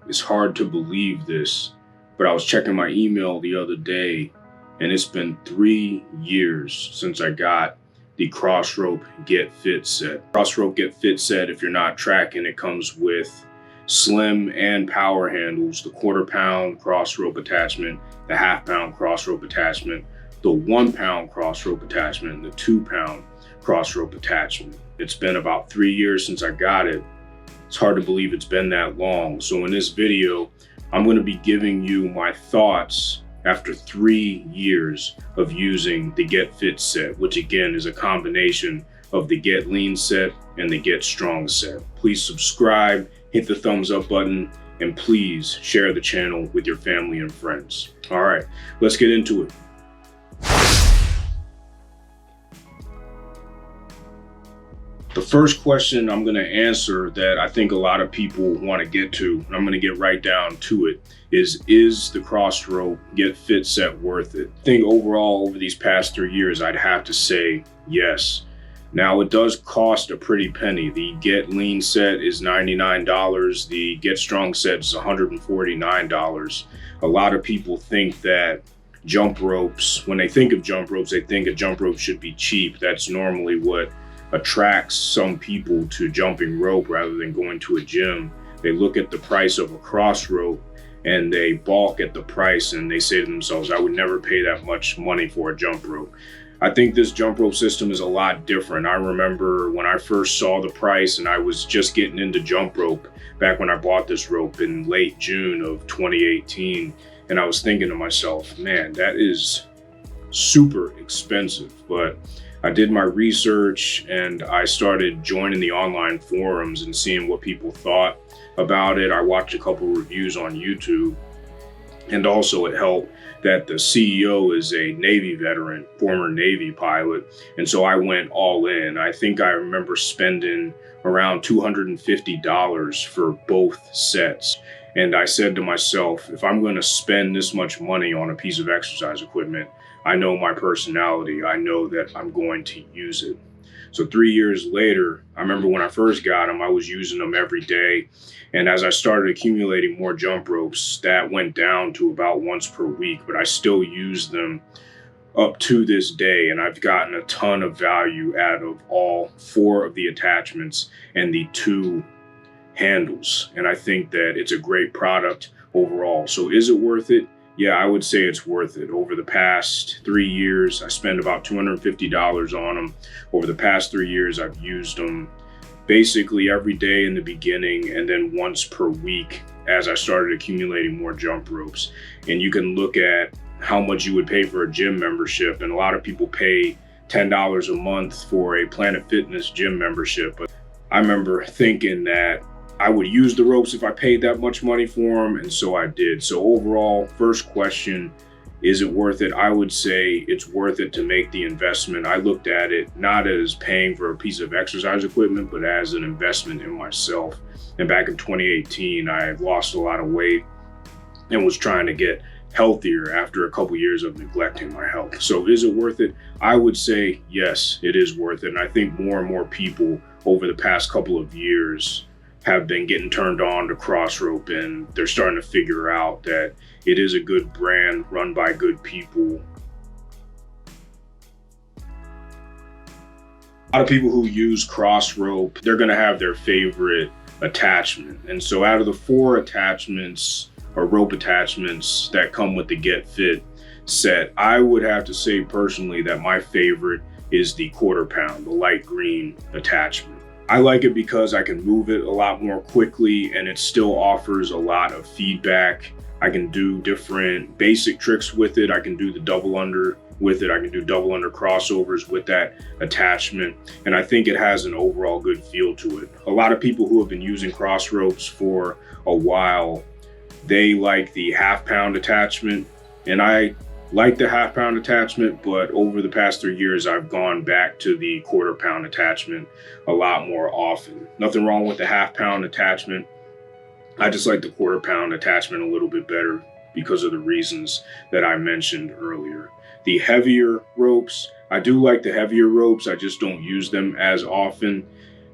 It's hard to believe this, but I was checking my email the other day, and it's been 3 years since I got the Crossrope Get Fit set. Crossrope Get Fit set, if you're not tracking, it comes with slim and power handles, the 1/4 pound Crossrope attachment, the 1/2 pound Crossrope attachment, the 1 pound Crossrope attachment, and the 2 pound Crossrope attachment. It's been about 3 years since I got it. It's hard to believe it's been that long. So in this video, I'm going to be giving you my thoughts after 3 years of using the Get Fit set, which again is a combination of the Get Lean set and the Get Strong set. Please subscribe, hit the thumbs up button, and please share the channel with your family and friends. All right, let's get into it. The first question I'm going to answer that I think a lot of people want to get to, and I'm going to get right down to it, is the Crossrope Get Fit set worth it? I think overall over these past 3 years, I'd have to say yes. Now it does cost a pretty penny. The Get Lean set is $99. The Get Strong set is $149. A lot of people think that jump ropes, when they think of jump ropes, they think a jump rope should be cheap. That's normally what attracts some people to jumping rope rather than going to a gym. They look at the price of a cross rope and they balk at the price and they say to themselves, I would never pay that much money for a jump rope. I think this jump rope system is a lot different. I remember when I first saw the price and I was just getting into jump rope back when I bought this rope in late June of 2018. And I was thinking to myself, man, that is super expensive. But I did my research and I started joining the online forums and seeing what people thought about it. I watched a couple reviews on YouTube, and also it helped that the CEO is a Navy veteran, former Navy pilot. And so I went all in. I think I remember spending around $250 for both sets. And I said to myself, if I'm going to spend this much money on a piece of exercise equipment, I know my personality. I know that I'm going to use it. So 3 years later, I remember when I first got them, I was using them every day. And as I started accumulating more jump ropes, that went down to about once per week, but I still use them up to this day. And I've gotten a ton of value out of all 4 of the attachments and the 2 handles. And I think that it's a great product overall. So is it worth it? Yeah, I would say it's worth it. Over the past 3 years, I spent about $250 on them. Over the past 3 years, I've used them basically every day in the beginning and then once per week as I started accumulating more jump ropes. And you can look at how much you would pay for a gym membership. And a lot of people pay $10 a month for a Planet Fitness gym membership. But I remember thinking that I would use the ropes if I paid that much money for them, and so I did. So overall, first question, is it worth it? I would say it's worth it to make the investment. I looked at it not as paying for a piece of exercise equipment, but as an investment in myself. And back in 2018, I had lost a lot of weight and was trying to get healthier after a couple years of neglecting my health. So is it worth it? I would say yes, it is worth it. And I think more and more people over the past couple of years have been getting turned on to Crossrope, and they're starting to figure out that it is a good brand run by good people. A lot of people who use Crossrope, they're going to have their favorite attachment. And so out of the 4 attachments or rope attachments that come with the Get Fit set, I would have to say personally that my favorite is the 1/4 pound, the light green attachment. I like it because I can move it a lot more quickly and it still offers a lot of feedback. I can do different basic tricks with it. I can do the double under with it. I can do double under crossovers with that attachment. And I think it has an overall good feel to it. A lot of people who have been using cross ropes for a while, they like the 1/2 pound attachment. And I like the 1/2 pound attachment, but over the past 3 years, I've gone back to the 1/4 pound attachment a lot more often. Nothing wrong with the 1/2 pound attachment. I just like the 1/4 pound attachment a little bit better because of the reasons that I mentioned earlier. The heavier ropes, I do like the heavier ropes. I just don't use them as often.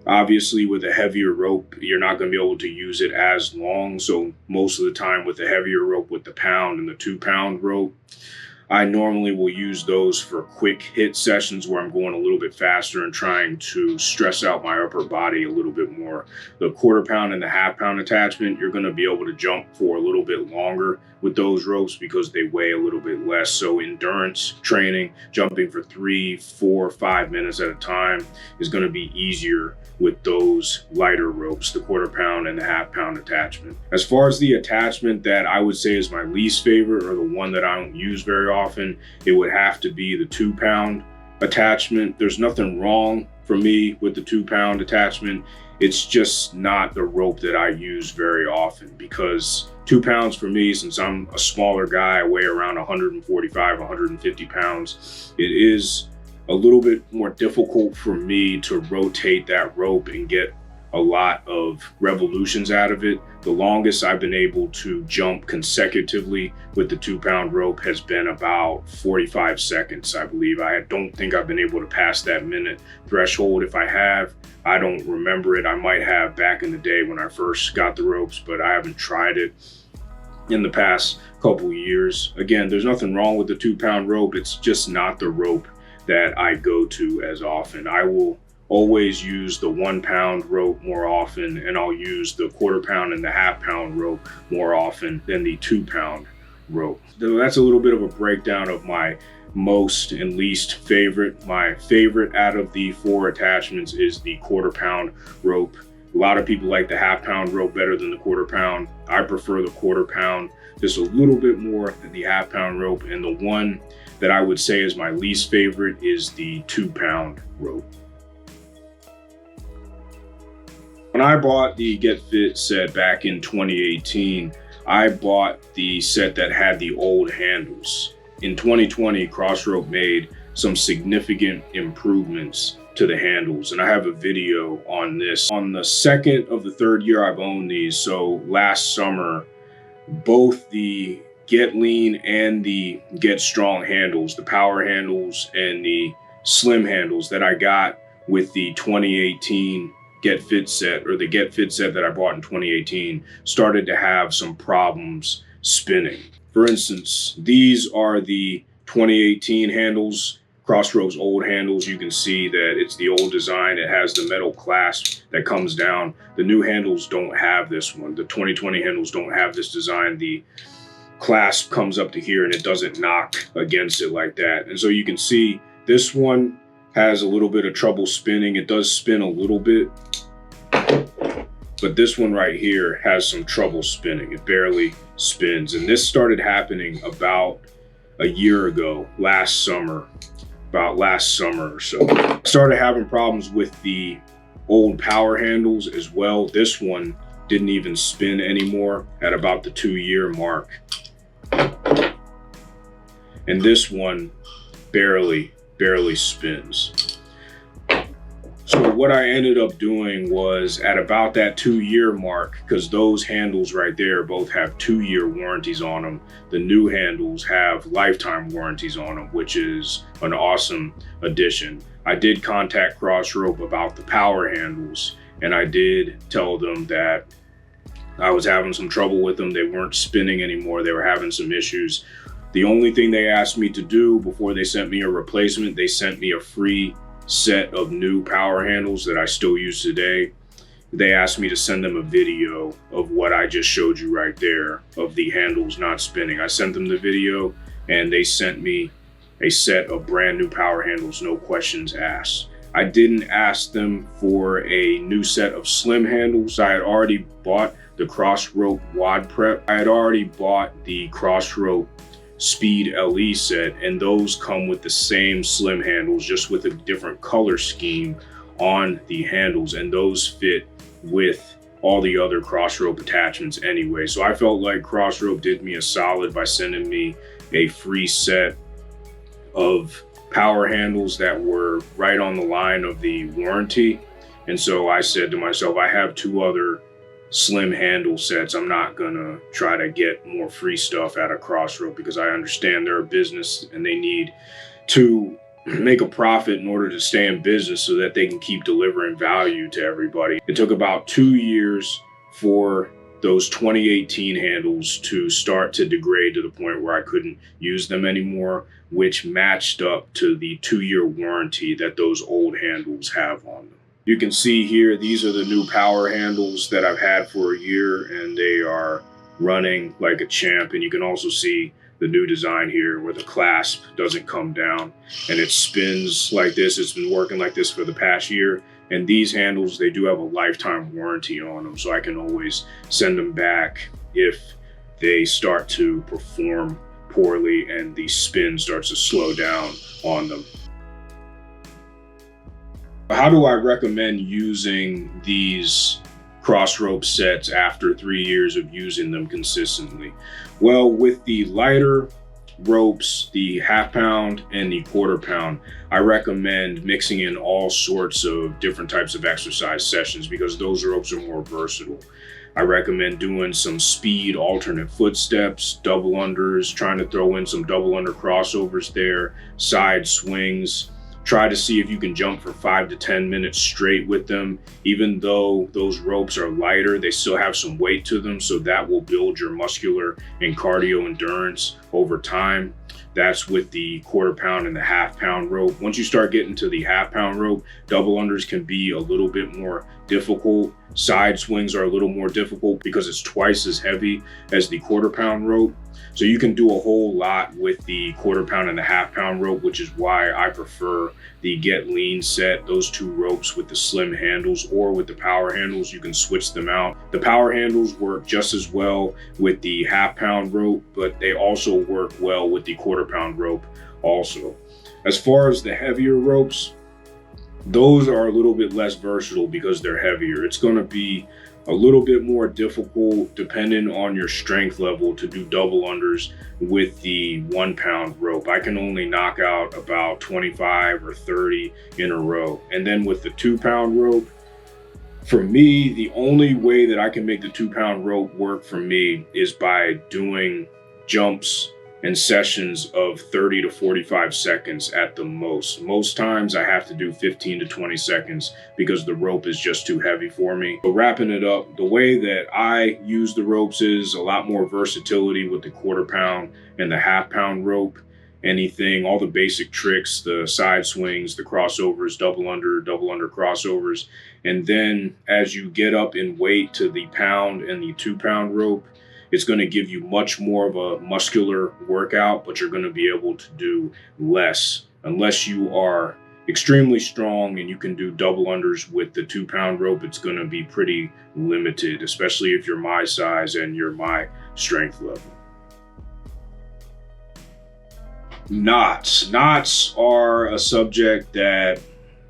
Obviously, with a heavier rope, you're not going to be able to use it as long. So most of the time with the heavier rope, with the pound and the 2-pound rope, I normally will use those for quick hit sessions where I'm going a little bit faster and trying to stress out my upper body a little bit more. The 1/4 pound and the 1/2 pound attachment, you're going to be able to jump for a little bit longer with those ropes because they weigh a little bit less. So endurance training, jumping for 3, 4, 5 minutes at a time is going to be easier with those lighter ropes, the 1/4 pound and the 1/2 pound attachment. As far as the attachment that I would say is my least favorite, or the one that I don't use very often, it would have to be the 2-pound attachment. There's nothing wrong for me with the 2-pound attachment. It's just not the rope that I use very often, because 2 pounds for me, since I'm a smaller guy, I weigh around 145, 150 pounds, it is a little bit more difficult for me to rotate that rope and get a lot of revolutions out of it. The longest I've been able to jump consecutively with the 2-pound rope has been about 45 seconds, I believe. I don't think I've been able to pass that minute threshold. If I have, I don't remember it. I might have back in the day when I first got the ropes, but I haven't tried it in the past couple years. Again, there's nothing wrong with the 2-pound rope. It's just not the rope that I go to as often. I will always use the 1-pound rope more often, and I'll use the 1/4 pound and the 1/2 pound rope more often than the 2-pound rope. So that's a little bit of a breakdown of my most and least favorite. My favorite out of the 4 attachments is the 1/4 pound rope. A lot of people like the 1/2 pound rope better than the 1/4 pound. I prefer the 1/4 pound just a little bit more than the 1/2 pound rope. And the one that I would say is my least favorite is the 2-pound rope. When I bought the Get Fit set back in 2018, I bought the set that had the old handles. In 2020, Crossrope made some significant improvements to the handles, and I have a video on this. On the second of the third year I've owned these, so last summer, both the Get Lean and the Get Strong handles, the power handles and the slim handles that I got with the 2018 Get Fit set, or the Get Fit set that I bought in 2018, started to have some problems spinning. For instance, these are the 2018 handles, Crossrope's old handles. You can see that it's the old design. It has the metal clasp that comes down. The new handles don't have this one. The 2020 handles don't have this design. The clasp comes up to here and it doesn't knock against it like that. And so you can see this one has a little bit of trouble spinning. It does spin a little bit, but this one right here has some trouble spinning. It barely spins. And this started happening about a year ago, last summer or so. I started having problems with the old power handles as well. This one didn't even spin anymore at about the 2-year mark. And this one barely spins. So what I ended up doing was, at about that 2-year mark, because those handles right there both have 2-year warranties on them, the new handles have lifetime warranties on them, which is an awesome addition. I did contact Crossrope about the power handles, and I did tell them that I was having some trouble with them. They weren't spinning anymore. They were having some issues. The only thing they asked me to do before they sent me a replacement, they sent me a free set of new power handles that I still use today. They asked me to send them a video of what I just showed you right there, of the handles not spinning. I sent them the video and they sent me a set of brand new power handles, no questions asked. I didn't ask them for a new set of slim handles. I had already bought the Crossrope Wad Prep. I had already bought the Crossrope Speed LE set, and those come with the same slim handles, just with a different color scheme on the handles, and those fit with all the other Crossrope attachments anyway. So I felt like Crossrope did me a solid by sending me a free set of power handles that were right on the line of the warranty. And so I said to myself, I have 2 other slim handle sets. I'm not gonna try to get more free stuff out of Crossrope, because I understand they're a business and they need to make a profit in order to stay in business so that they can keep delivering value to everybody. It took about 2 years for those 2018 handles to start to degrade to the point where I couldn't use them anymore, which matched up to the 2-year warranty that those old handles have on them. You can see here, these are the new power handles that I've had for a year, and they are running like a champ. And you can also see the new design here where the clasp doesn't come down and it spins like this. It's been working like this for the past year. And these handles, they do have a lifetime warranty on them, so I can always send them back if they start to perform poorly and the spin starts to slow down on them. How do I recommend using these Crossrope sets after 3 years of using them consistently? Well, with the lighter ropes, the half pound and the quarter pound, I recommend mixing in all sorts of different types of exercise sessions because those ropes are more versatile. I recommend doing some speed alternate footsteps, double unders, trying to throw in some double under crossovers there, side swings. Try to see if you can jump for 5 to 10 minutes straight with them. Even though those ropes are lighter, they still have some weight to them, so that will build your muscular and cardio endurance over time. That's with the quarter pound and the half pound rope. Once you start getting to the half pound rope, double unders can be a little bit more difficult. Side swings are a little more difficult because it's twice as heavy as the quarter pound rope. So you can do a whole lot with the quarter pound and the half pound rope, which is why I prefer the Get Lean set, those two ropes with the slim handles, or with the power handles, you can switch them out. The power handles work just as well with the half pound rope, but they also work well with the quarter pound rope also. As far as the heavier ropes, those are a little bit less versatile because they're heavier. It's going to be a little bit more difficult depending on your strength level to do double unders with the 1 pound rope. I can only knock out about 25 or 30 in a row. And then with the 2 pound rope, for me, the only way that I can make the 2 pound rope work for me is by doing jumps and sessions of 30 to 45 seconds at the most. Most times I have to do 15 to 20 seconds because the rope is just too heavy for me. But wrapping it up, the way that I use the ropes is a lot more versatility with the quarter pound and the half pound rope. Anything, all the basic tricks, the side swings, the crossovers, double under crossovers. And then as you get up in weight to the pound and the 2 pound rope, it's going to give you much more of a muscular workout, but you're going to be able to do less unless you are extremely strong and you can do double unders with the 2 pound rope. It's going to be pretty limited, especially if you're my size and you're my strength level. Knots. Knots are a subject that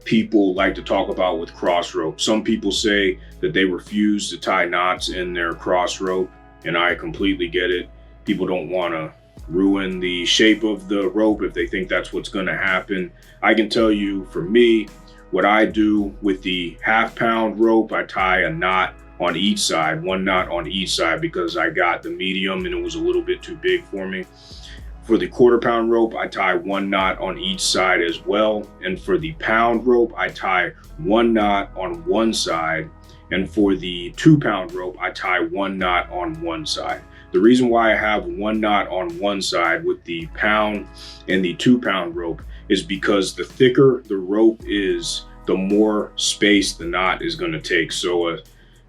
people like to talk about with Crossrope. Some people say that they refuse to tie knots in their Crossrope, and I completely get it. People don't want to ruin the shape of the rope if they think that's what's going to happen. I can tell you, for me, what I do with the half pound rope, I tie a knot on each side, 1 knot on each side, because I got the medium and it was a little bit too big for me. For the quarter pound rope, I tie 1 knot on each side as well. And for the pound rope, I tie 1 knot on one side. And for the 2 pound rope, I tie 1 knot on one side. The reason why I have 1 knot on one side with the pound and the 2 pound rope is because the thicker the rope is, the more space the knot is going to take. So a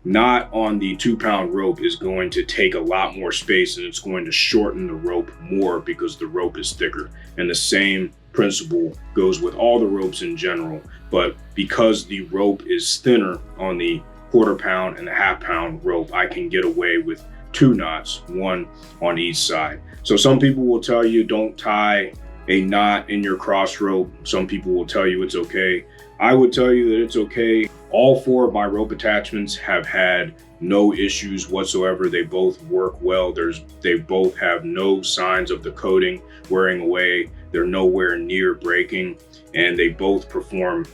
knot on the 2 pound rope is going to take a lot more space, and it's going to shorten the rope more because the rope is thicker. And the same principle goes with all the ropes in general, but because the rope is thinner on the quarter pound and the half pound rope, I can get away with 2 knots, 1 on each side. So some people will tell you don't tie a knot in your cross rope. Some people will tell you it's okay. I would tell you that it's okay. All 4 of my rope attachments have had no issues whatsoever. They both work well. They both have no signs of the coating wearing away. They're nowhere near breaking, and they both perform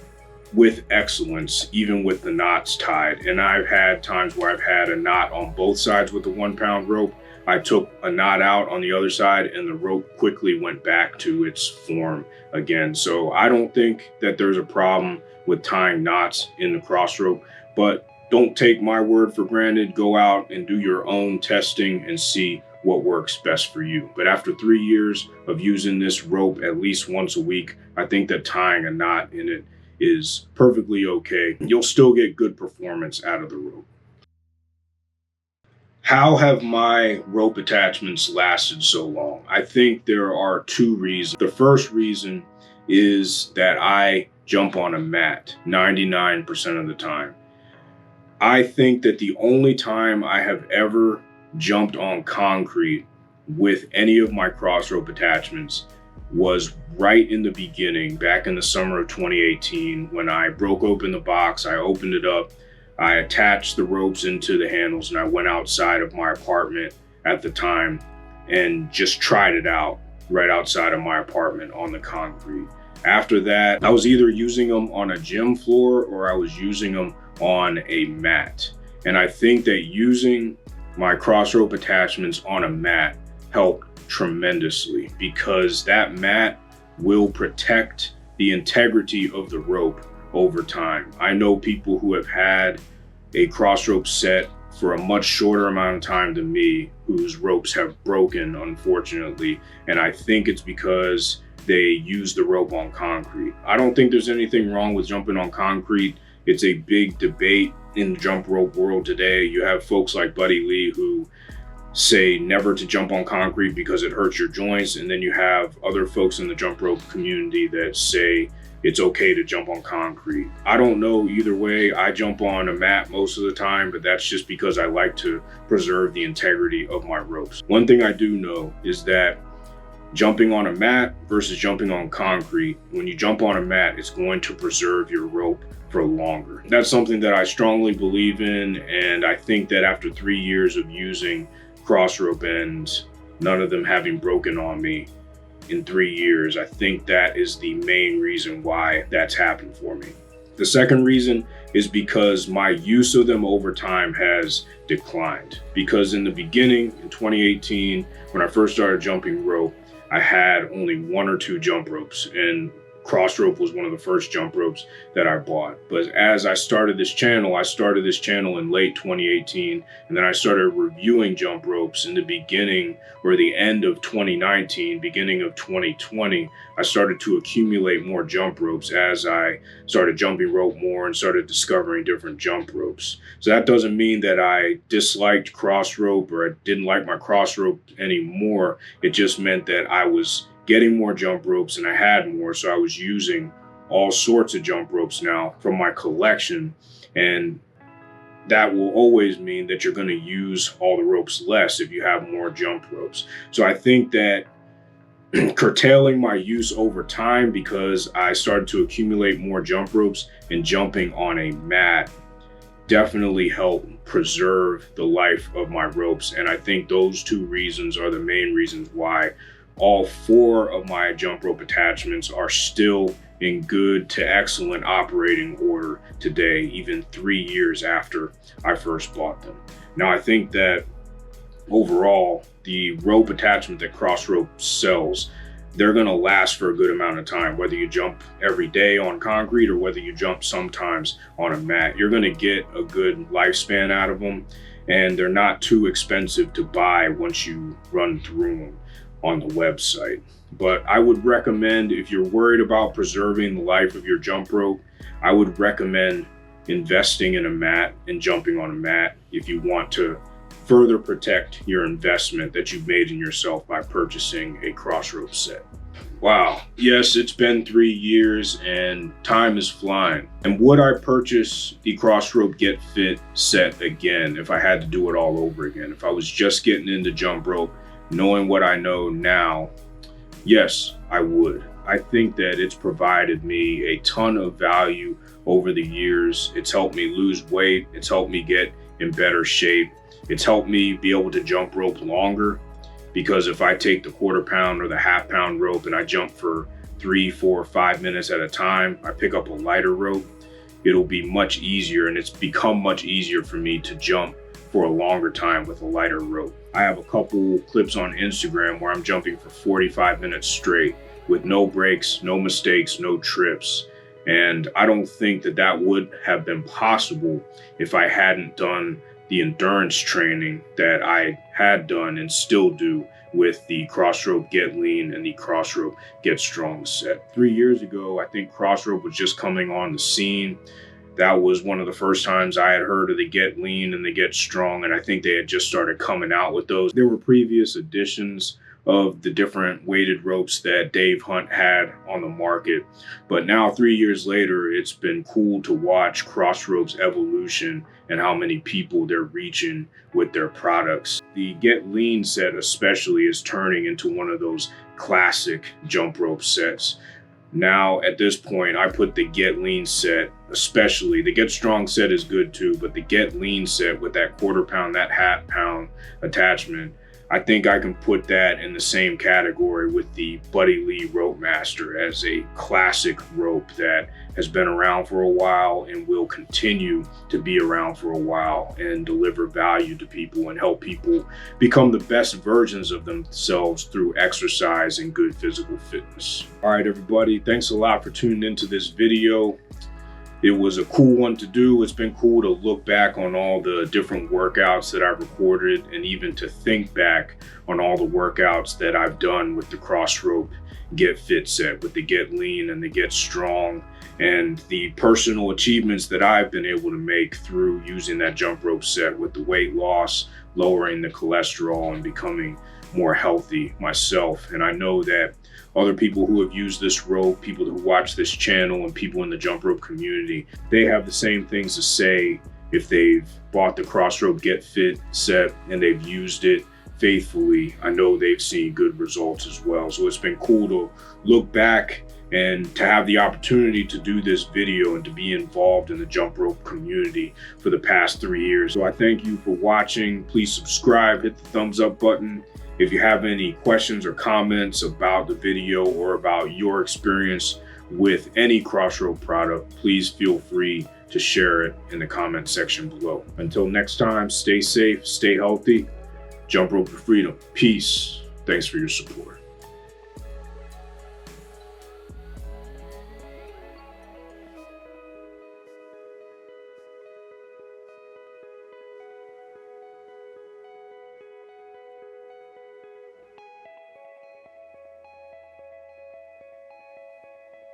with excellence, even with the knots tied. And I've had times where I've had a knot on both sides with the 1 pound rope. I took a knot out on the other side and the rope quickly went back to its form again. So I don't think that there's a problem with tying knots in the Crossrope, but don't take my word for granted. Go out and do your own testing and see what works best for you. But after 3 years of using this rope at least once a week, I think that tying a knot in it is perfectly okay. You'll still get good performance out of the rope. How have my rope attachments lasted so long? I think there are 2 reasons. The first reason is that I jump on a mat 99% of the time. I think that the only time I have ever jumped on concrete with any of my Crossrope attachments was right in the beginning, back in the summer of 2018, when I broke open the box. I opened it up, I attached the ropes into the handles, and I went outside of my apartment at the time and just tried it out right outside of my apartment on the concrete. After that, I was either using them on a gym floor or I was using them on a mat. And I think that using my Crossrope attachments on a mat helped tremendously, because that mat will protect the integrity of the rope over time. I know people who have had a Crossrope set for a much shorter amount of time than me, whose ropes have broken, unfortunately. And I think it's because they use the rope on concrete. I don't think there's anything wrong with jumping on concrete. It's a big debate in the jump rope world today. You have folks like Buddy Lee who say never to jump on concrete because it hurts your joints. And then you have other folks in the jump rope community that say it's okay to jump on concrete. I don't know either way. I jump on a mat most of the time, but that's just because I like to preserve the integrity of my ropes. One thing I do know is that jumping on a mat versus jumping on concrete, when you jump on a mat, it's going to preserve your rope for longer. That's something that I strongly believe in, and I think that after 3 years of using Crossrope and none of them having broken on me in 3 years, I think that is the main reason why that's happened for me. The second reason is because my use of them over time has declined. Because in the beginning, in 2018, when I first started jumping rope, I had only 1 or 2 jump ropes, and Crossrope was one of the first jump ropes that I bought. But as I started this channel in late 2018, and then I started reviewing jump ropes in the beginning or the end of 2019, beginning of 2020. I started to accumulate more jump ropes as I started jumping rope more and started discovering different jump ropes. So that doesn't mean that I disliked Crossrope or I didn't like my Crossrope anymore. It just meant that I was getting more jump ropes and I had more, so I was using all sorts of jump ropes now from my collection, and that will always mean that you're going to use all the ropes less if you have more jump ropes. So I think that curtailing my use over time, because I started to accumulate more jump ropes and jumping on a mat, definitely helped preserve the life of my ropes. And I think those 2 reasons are the main reasons why all 4 of my jump rope attachments are still in good to excellent operating order today, even 3 years after I first bought them. Now, I think that overall, the rope attachment that Crossrope sells, they're going to last for a good amount of time. Whether you jump every day on concrete or whether you jump sometimes on a mat, you're going to get a good lifespan out of them, and they're not too expensive to buy once you run through them on the website. But I would recommend, if you're worried about preserving the life of your jump rope, I would recommend investing in a mat and jumping on a mat if you want to further protect your investment that you've made in yourself by purchasing a Crossrope set. Wow, yes, it's been 3 years and time is flying. And would I purchase the Crossrope Get Fit set again if I had to do it all over again? If I was just getting into jump rope, knowing what I know now, yes, I would. I think that it's provided me a ton of value over the years. It's helped me lose weight. It's helped me get in better shape. It's helped me be able to jump rope longer, because if I take the 1/4 pound or the 1/2 pound rope and I jump for 3, 4, 5 minutes at a time, I pick up a lighter rope, it'll be much easier, and it's become much easier for me to jump for a longer time with a lighter rope. I have a couple clips on Instagram where I'm jumping for 45 minutes straight with no breaks, no mistakes, no trips. And I don't think that that would have been possible if I hadn't done the endurance training that I had done and still do with the Crossrope Get Lean and the Crossrope Get Strong set. 3 years ago, I think Crossrope was just coming on the scene. That was one of the first times I had heard of the Get Lean and the Get Strong, and I think they had just started coming out with those. There were previous editions of the different weighted ropes that Dave Hunt had on the market. But now 3 years later, it's been cool to watch Crossrope's evolution and how many people they're reaching with their products. The Get Lean set especially is turning into one of those classic jump rope sets. Now at this point, I put the Get Lean set, especially the Get Strong set is good too, but the Get Lean set with that 1/4 pound, that 1/2 pound attachment, I think I can put that in the same category with the Buddy Lee Rope Master as a classic rope that has been around for a while and will continue to be around for a while and deliver value to people and help people become the best versions of themselves through exercise and good physical fitness. All right, everybody, thanks a lot for tuning into this video. It was a cool one to do. It's been cool to look back on all the different workouts that I've recorded and even to think back on all the workouts that I've done with the Crossrope Get Fit set, with the Get Lean and the Get Strong, and the personal achievements that I've been able to make through using that jump rope set with the weight loss, lowering the cholesterol, and becoming more healthy myself. And I know that other people who have used this rope, people who watch this channel, and people in the jump rope community, they have the same things to say if they've bought the Crossrope Get Fit set and they've used it faithfully. I know they've seen good results as well. So it's been cool to look back and to have the opportunity to do this video and to be involved in the jump rope community for the past 3 years. So I thank you for watching. Please subscribe, hit the thumbs up button. If you have any questions or comments about the video or about your experience with any Crossrope product, please feel free to share it in the comment section below. Until next time, stay safe, stay healthy, jump rope to freedom. Peace. Thanks for your support.